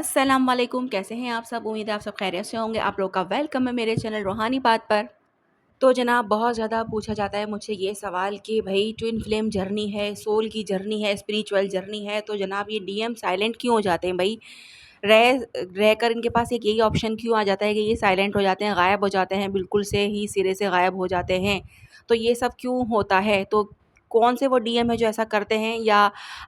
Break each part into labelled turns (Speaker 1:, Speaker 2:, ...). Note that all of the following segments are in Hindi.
Speaker 1: अस्सलाम वालेकुम, कैसे हैं आप सब? उम्मीद है आप सब खैरियत से होंगे। आप लोग का वेलकम है मेरे चैनल रूहानी बात पर। तो जनाब बहुत ज़्यादा पूछा जाता है मुझसे ये सवाल कि भई ट्विन फ्लेम जर्नी है, सोल की जर्नी है, स्पिरिचुअल जर्नी है, तो जनाब ये डीएम साइलेंट क्यों हो जाते हैं भई? रह रहकर इनके पास एक यही ऑप्शन क्यों आ जाता है कि ये साइलेंट हो जाते हैं, गायब हो जाते हैं, बिल्कुल से ही सिरे से गायब हो जाते हैं। तो ये सब क्यों होता है? तो कौन से वो डीएम है जो ऐसा करते हैं, या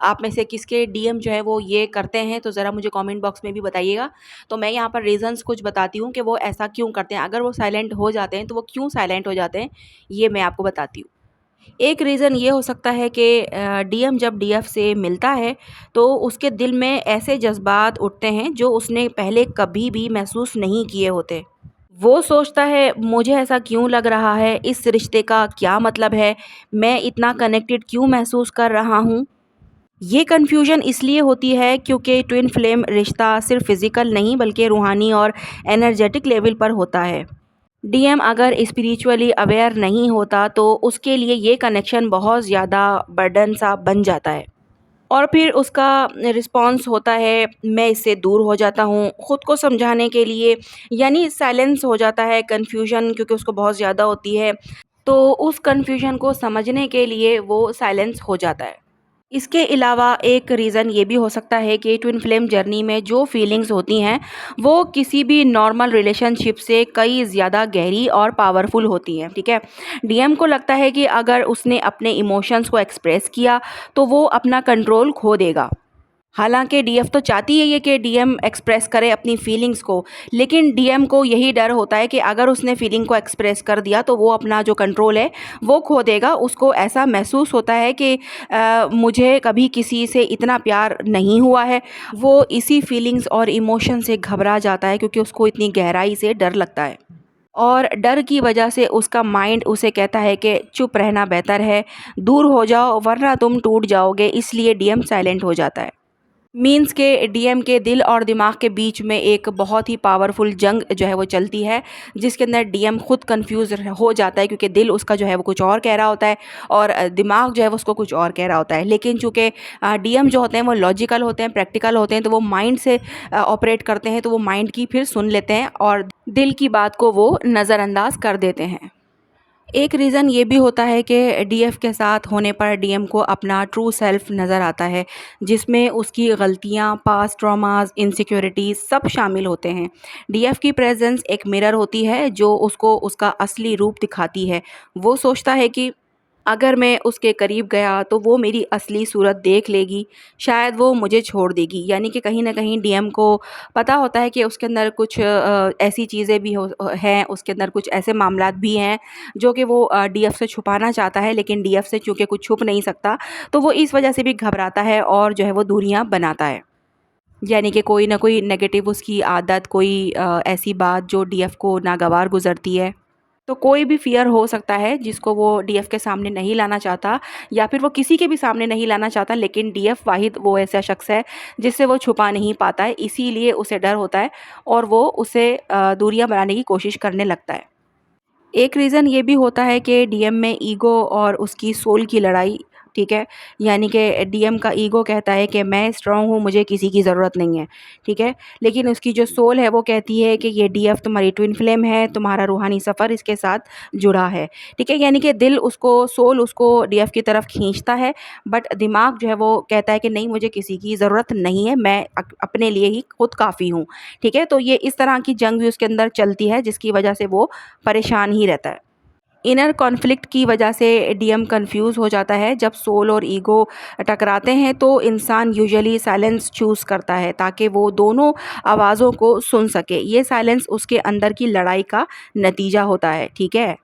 Speaker 1: आप में से किसके डीएम जो है वो ये करते हैं? तो ज़रा मुझे कमेंट बॉक्स में भी बताइएगा। तो मैं यहाँ पर रीज़न्स कुछ बताती हूँ कि वो ऐसा क्यों करते हैं। अगर वो साइलेंट हो जाते हैं तो वो क्यों साइलेंट हो जाते हैं, ये मैं आपको बताती हूँ। एक रीज़न ये हो सकता है कि डीएम जब डीएफ से मिलता है तो उसके दिल में ऐसे जज़्बात उठते हैं जो उसने पहले कभी भी महसूस नहीं किए होते। वो सोचता है मुझे ऐसा क्यों लग रहा है, इस रिश्ते का क्या मतलब है, मैं इतना कनेक्टेड क्यों महसूस कर रहा हूँ। ये कन्फ्यूजन इसलिए होती है क्योंकि ट्विन फ्लेम रिश्ता सिर्फ फिज़िकल नहीं बल्कि रूहानी और एनर्जेटिक लेवल पर होता है। डीएम अगर स्पिरिचुअली अवेयर नहीं होता तो उसके लिए ये कनेक्शन बहुत ज़्यादा बर्डन सा बन जाता है, और फिर उसका रिस्पॉन्स होता है मैं इससे दूर हो जाता हूँ ख़ुद को समझाने के लिए, यानी साइलेंस हो जाता है, कन्फ्यूजन क्योंकि उसको बहुत ज़्यादा होती है, तो उस कन्फ्यूजन को समझने के लिए वो साइलेंस हो जाता है। इसके अलावा एक रीज़न ये भी हो सकता है कि ट्विन फ्लेम जर्नी में जो फीलिंग्स होती हैं वो किसी भी नॉर्मल रिलेशनशिप से कई ज़्यादा गहरी और पावरफुल होती हैं, ठीक है। डीएम को लगता है कि अगर उसने अपने इमोशंस को एक्सप्रेस किया तो वो अपना कंट्रोल खो देगा। हालांकि डीएफ तो चाहती है ये कि डीएम एक्सप्रेस करे अपनी फीलिंग्स को, लेकिन डीएम को यही डर होता है कि अगर उसने फीलिंग को एक्सप्रेस कर दिया तो वो अपना जो कंट्रोल है वो खो देगा। उसको ऐसा महसूस होता है कि मुझे कभी किसी से इतना प्यार नहीं हुआ है। वो इसी फीलिंग्स और इमोशन से घबरा जाता है क्योंकि उसको इतनी गहराई से डर लगता है, और डर की वजह से उसका माइंड उसे कहता है कि चुप रहना बेहतर है, दूर हो जाओ वरना तुम टूट जाओगे, इसलिए डीएम साइलेंट हो जाता है। मीन्स के डीएम के दिल और दिमाग के बीच में एक बहुत ही पावरफुल जंग जो है वो चलती है, जिसके अंदर डीएम खुद कंफ्यूज हो जाता है क्योंकि दिल उसका जो है वो कुछ और कह रहा होता है और दिमाग जो है वो उसको कुछ और कह रहा होता है। लेकिन चूंकि डीएम जो होते हैं वो लॉजिकल होते हैं, प्रैक्टिकल होते हैं, तो वो माइंड से ऑपरेट करते हैं, तो वो माइंड की फिर सुन लेते हैं और दिल की बात को वो नज़रअंदाज कर देते हैं। एक रीज़न ये भी होता है कि डीएफ के साथ होने पर डीएम को अपना ट्रू सेल्फ नज़र आता है, जिसमें उसकी गलतियाँ, पास्ट ट्रॉमास, इनसिक्योरिटीज़ सब शामिल होते हैं। डीएफ की प्रेजेंस एक मिरर होती है जो उसको उसका असली रूप दिखाती है। वो सोचता है कि अगर मैं उसके करीब गया तो वो मेरी असली सूरत देख लेगी, शायद वो मुझे छोड़ देगी। यानी कि कहीं न कहीं डीएम को पता होता है कि उसके अंदर कुछ ऐसी चीज़ें भी हैं, उसके अंदर कुछ ऐसे मामलात भी हैं जो कि वो डीएफ से छुपाना चाहता है, लेकिन डीएफ से चूँकि कुछ छुप नहीं सकता, तो वो इस वजह से भी घबराता है और जो है वो दूरियाँ बनाता है। यानी कि कोई ना कोई नेगेटिव उसकी आदत, कोई ऐसी बात जो डीएफ को नागवार गुज़रती है। तो कोई भी फ़ियर हो सकता है जिसको वो डीएफ के सामने नहीं लाना चाहता, या फिर वो किसी के भी सामने नहीं लाना चाहता, लेकिन डीएफ वाहिद वो ऐसा शख्स है जिससे वो छुपा नहीं पाता है, इसीलिए उसे डर होता है और वो उसे दूरियां बनाने की कोशिश करने लगता है। एक रीज़न ये भी होता है कि डीएम में ईगो और उसकी सोल की लड़ाई, ठीक है। यानी कि डीएम का ईगो कहता है कि मैं स्ट्रांग हूँ, मुझे किसी की ज़रूरत नहीं है, ठीक है। लेकिन उसकी जो सोल है वो कहती है कि ये डीएफ तुम्हारी ट्विन फ्लेम है, तुम्हारा रूहानी सफ़र इसके साथ जुड़ा है, ठीक है। यानी कि दिल उसको, सोल उसको डीएफ की तरफ खींचता है, बट दिमाग जो है वो कहता है कि नहीं, मुझे किसी की ज़रूरत नहीं है, मैं अपने लिए ही खुद काफ़ी हूँ, ठीक है। तो ये इस तरह की जंग भी उसके अंदर चलती है जिसकी वजह से वो परेशान ही रहता है। इनर कॉन्फ्लिक्ट की वजह से डीएम कंफ्यूज हो जाता है। जब सोल और ईगो टकराते हैं तो इंसान यूजुअली साइलेंस चूज़ करता है ताकि वो दोनों आवाज़ों को सुन सके। ये साइलेंस उसके अंदर की लड़ाई का नतीजा होता है, ठीक है।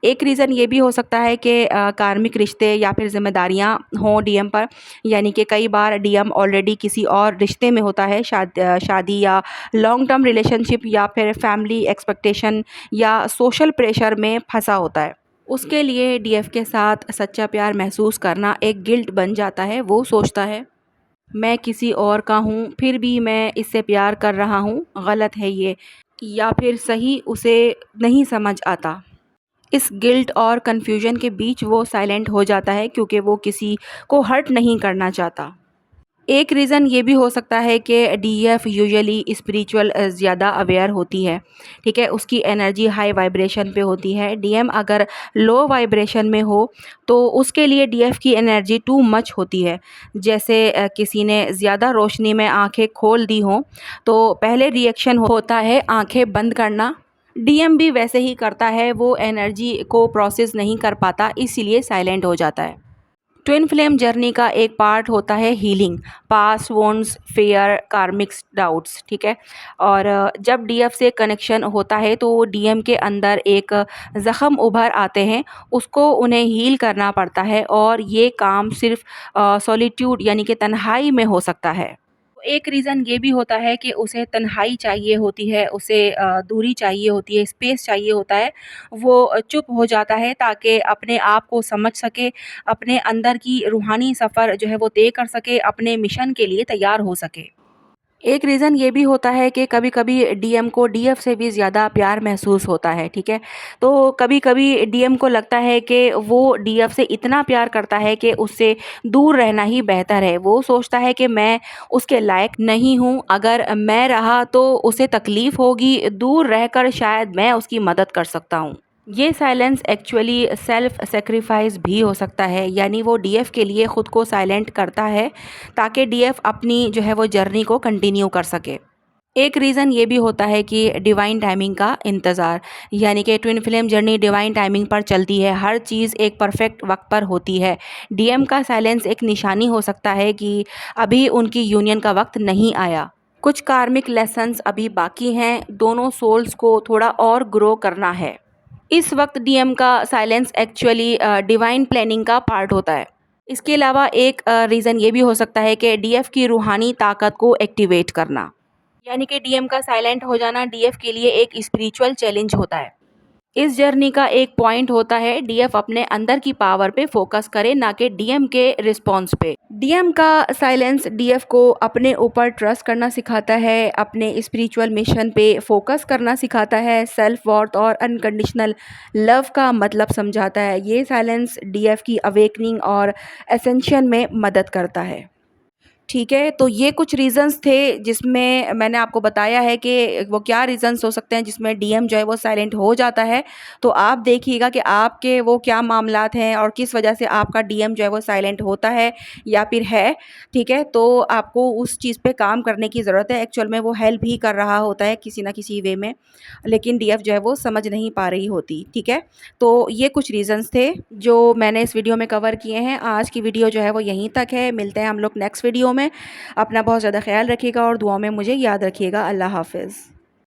Speaker 1: एक रीज़न ये भी हो सकता है कि कार्मिक रिश्ते या फिर ज़िम्मेदारियाँ हों डीएम पर। यानी कि कई बार डीएम ऑलरेडी किसी और रिश्ते में होता है, शादी या लॉन्ग टर्म रिलेशनशिप या फिर फैमिली एक्सपेक्टेशन या सोशल प्रेशर में फंसा होता है। उसके लिए डीएफ के साथ सच्चा प्यार महसूस करना एक गिल्ट बन जाता है। वो सोचता है मैं किसी और का हूँ फिर भी मैं इससे प्यार कर रहा हूँ, गलत है ये, या फिर सही, उसे नहीं समझ आता। इस गिल्ट और कन्फ्यूजन के बीच वो साइलेंट हो जाता है क्योंकि वो किसी को हर्ट नहीं करना चाहता। एक रीज़न ये भी हो सकता है कि डीएफ यूजुअली स्पिरिचुअल ज़्यादा अवेयर होती है, ठीक है? उसकी एनर्जी हाई वाइब्रेशन पे होती है। डीएम अगर लो वाइब्रेशन में हो, तो उसके लिए डीएफ की एनर्जी टू मच होती है। जैसे किसी ने ज़्यादा रोशनी में आँखें खोल दी हों, तो पहले रिएक्शन होता है आँखें बंद करना। डीएम भी वैसे ही करता है, वो एनर्जी को प्रोसेस नहीं कर पाता, इसीलिए साइलेंट हो जाता है। ट्विन फ्लेम जर्नी का एक पार्ट होता है healing, past वोन्स, fair, karmics doubts, ठीक है? और जब डीएफ से कनेक्शन होता है तो डीएम के अंदर एक ज़ख़्म उभर आते हैं, उसको उन्हें हील करना पड़ता है और ये काम सिर्फ़ सॉलिट्यूड यानी कि तन्हाई में हो सकता है। एक रीज़न ये भी होता है कि उसे तन्हाई चाहिए होती है, उसे दूरी चाहिए होती है, स्पेस चाहिए होता है। वो चुप हो जाता है ताकि अपने आप को समझ सके, अपने अंदर की रूहानी सफ़र जो है वो तय कर सके, अपने मिशन के लिए तैयार हो सके। एक रीज़न ये भी होता है कि कभी-कभी डीएम को डीएफ से भी ज़्यादा प्यार महसूस होता है, ठीक है? तो कभी-कभी डीएम को लगता है कि वो डीएफ से इतना प्यार करता है कि उससे दूर रहना ही बेहतर है। वो सोचता है कि मैं उसके लायक नहीं हूँ, अगर मैं रहा तो उसे तकलीफ़ होगी, दूर रहकर शायद मैं उसकी मदद कर सकता हूँ। ये साइलेंस एक्चुअली सेल्फ सैक्रिफाइस भी हो सकता है, यानी वो डीएफ के लिए ख़ुद को साइलेंट करता है ताकि डीएफ अपनी जो है वो जर्नी को कंटिन्यू कर सके। एक रीज़न ये भी होता है कि डिवाइन टाइमिंग का इंतज़ार, यानी कि twin flame journey divine timing पर चलती है, हर चीज़ एक परफेक्ट वक्त पर होती है। डीएम का साइलेंस एक निशानी हो सकता है कि अभी उनकी यूनियन का वक्त नहीं आया, कुछ कार्मिक लेसन्स अभी बाकी हैं, दोनों सोल्स को थोड़ा और ग्रो करना है। इस वक्त डीएम का साइलेंस एक्चुअली डिवाइन प्लानिंग का पार्ट होता है। इसके अलावा एक रीज़न ये भी हो सकता है कि डीएफ की रूहानी ताकत को एक्टिवेट करना, यानी कि डीएम का साइलेंट हो जाना डीएफ के लिए एक स्पिरिचुअल चैलेंज होता है। इस जर्नी का एक पॉइंट होता है डीएफ अपने अंदर की पावर पे फोकस करे, ना कि डीएम के रिस्पॉन्स पे। डीएम का साइलेंस डीएफ को अपने ऊपर ट्रस्ट करना सिखाता है, अपने स्पिरिचुअल मिशन पे फोकस करना सिखाता है, सेल्फ वर्थ और अनकंडीशनल लव का मतलब समझाता है। ये साइलेंस डीएफ की अवेकनिंग और एसेंशन में मदद करता है। ठीक है, तो ये कुछ रीज़न्स थे जिसमें मैंने आपको बताया है कि वो क्या रीज़न्स हो सकते हैं जिसमें डीएम जो है वो साइलेंट हो जाता है। तो आप देखिएगा कि आपके वो क्या मामलात हैं और किस वजह से आपका डीएम जो है वो साइलेंट होता है या फिर है, ठीक है? तो आपको उस चीज़ पे काम करने की ज़रूरत है। एक्चुअल में वो हेल्प ही कर रहा होता है किसी न किसी वे में, लेकिन डीएफ जो है वो समझ नहीं पा रही होती, ठीक है? तो ये कुछ रीज़न्स थे जो मैंने इस वीडियो में कवर किए हैं। आज की वीडियो जो है वो यहीं तक है। मिलते हैं हम लोग नेक्स्ट वीडियो में। अपना बहुत ज़्यादा ख़्याल रखिएगा और दुआओं में मुझे याद रखिएगा। अल्लाह हाफ़िज़।